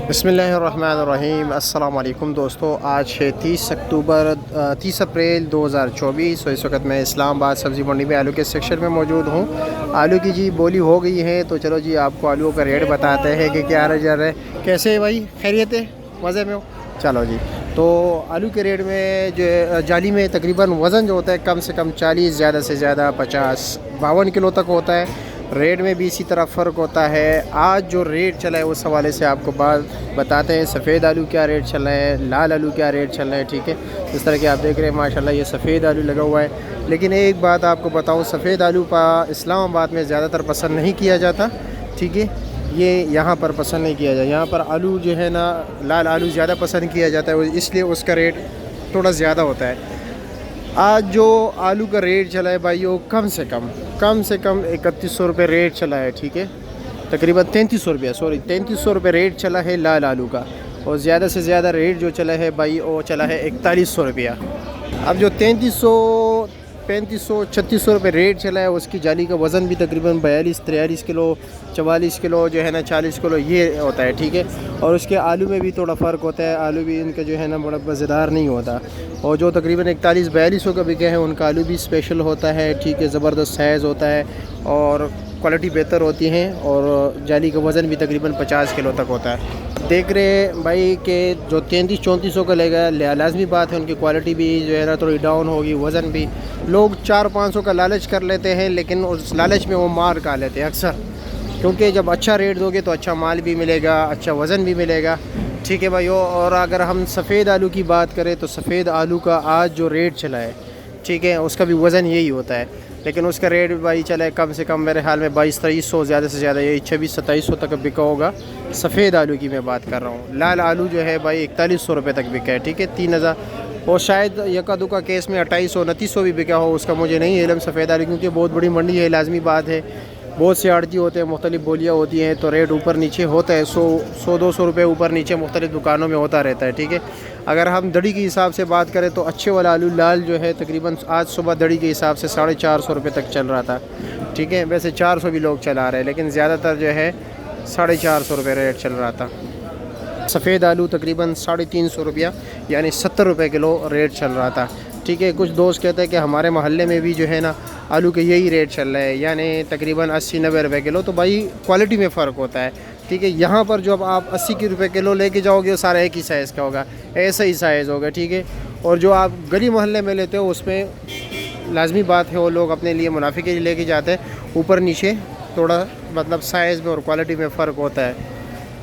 बिस्मिल्लाहिर्रहमानिर्रहीम। अस्सलाम वालेकुम दोस्तों, आज है 30 अप्रैल 2024। इस वक्त मैं इस्लामाबाद सब्ज़ी मंडी में आलू के सेक्शन में मौजूद हूँ। आलू की जी बोली हो गई है, तो चलो जी आपको आलूओं का रेट बताते हैं कि क्या रेट है। कैसे है भाई, खैरियत है, मज़े में हो? चलो जी, तो आलू के रेट में जो जाली में तकरीबन वज़न जो होता है कम से कम 40, ज़्यादा से ज़्यादा 50, 52 किलो तक होता है। रेट में भी इसी तरह फ़र्क होता है। आज जो रेट चला है उस हवाले से आपको बात बताते हैं। सफ़ेद आलू क्या रेट चल रहा है, लाल आलू क्या रेट चल रहा है, ठीक है। इस तरह के आप देख रहे हैं माशाल्लाह ये सफ़ेद आलू लगा हुआ है। लेकिन एक बात आपको बताऊं, सफ़ेद आलू का इस्लामाबाद में ज़्यादातर पसंद नहीं किया जाता, ठीक है। ये यहाँ पर पसंद नहीं किया जाता, यहाँ पर आलू जो है ना, लाल आलू ज़्यादा पसंद किया जाता है, इसलिए उसका रेट थोड़ा ज़्यादा होता है। आज जो आलू का रेट चला है भाई, वो कम से कम 3100 रुपये रेट चला है, ठीक है। तकरीबन 3300 रुपया, 3300 रुपये रेट चला है लाल आलू का। और ज़्यादा से ज़्यादा रेट जो चला है भाई, वो चला है 4100 रुपया। अब जो 3300, 3500, 3600 रुपये रेट चला है, उसकी जाली का वज़न भी तकरीबन 42-43 किलो, 44 किलो जो है ना, 40 किलो ये होता है, ठीक है। और उसके आलू में भी थोड़ा फ़र्क होता है, आलू भी इनका जो है ना बड़ा मज़ेदार नहीं होता। और जो तकरीबन 41-42 का बिके हैं, उनका आलू भी स्पेशल होता है, ठीक है, ज़बरदस्त साइज़ होता है और क्वालिटी बेहतर होती है। और जाली का वज़न भी तकरीबन 50 किलो तक होता है। देख रहे हैं भाई कि जो 3300-3400 का लेगा, लाजमी बात है उनकी क्वालिटी भी जो है ना थोड़ी डाउन होगी, वज़न भी। लोग 400-500 का लालच कर लेते हैं, लेकिन उस लालच में वो मार खा लेते हैं अक्सर, क्योंकि जब अच्छा रेट दोगे तो अच्छा माल भी मिलेगा, अच्छा वज़न भी मिलेगा, ठीक है भाई। और अगर हम सफ़ेद आलू की बात करें तो सफ़ेद आलू का आज जो रेट चला है, ठीक है, उसका भी वज़न यही होता है, लेकिन उसका रेट भाई चला है कम से कम मेरे ख्याल में 22-2300, ज़्यादा से ज़्यादा यही 26-2700 तक बिका होगा। सफ़ेद आलू की मैं बात कर रहा हूँ। लाल आलू जो है भाई 4100 रुपये तक बिका है, ठीक है, 3000। और शायद यका दुका केस में 2800-2900 भी बिका हो, उसका मुझे नहीं इल्म सफ़ेद आलू, क्योंकि बहुत बड़ी मंडी है, लाजमी बात है। बहुत से आड़ती होते हैं, मुख्तलिफ बोलियाँ होती हैं, तो रेट ऊपर नीचे होता है, 100-200 रुपये ऊपर नीचे मुख्तलिफ दुकानों में होता रहता है, ठीक है। अगर हम दड़ी के हिसाब से बात करें तो अच्छे वाला आलू लाल जो है तकरीबन आज सुबह दड़ी के हिसाब से 450 रुपये तक चल रहा था, ठीक है। वैसे 400 भी लोग चला रहे हैं, लेकिन ज़्यादातर जो है 450 रुपये रेट चल रहा था। सफ़ेद आलू तकरीबन 350 रुपया, यानी 70 रुपये किलो रेट चल रहा था, ठीक है। कुछ दोस्त कहते हैं कि हमारे मोहल्ले में भी जो है ना आलू के यही रेट चल रहा है, यानी तकरीबन 80-90 रुपये किलो। तो भाई क्वालिटी में फ़र्क होता है, ठीक है। यहाँ पर जो अब आप 80 रुपये किलो लेके जाओगे, वो सारा एक ही साइज़ का होगा, ऐसा ही साइज़ होगा, ठीक है। और जो आप गली मोहल्ले में लेते हो, उसमें लाजमी बात है वो लोग अपने लिए मुनाफे के लिए लेके जाते हैं, ऊपर नीचे थोड़ा मतलब साइज़ में और क्वालिटी में फ़र्क होता है।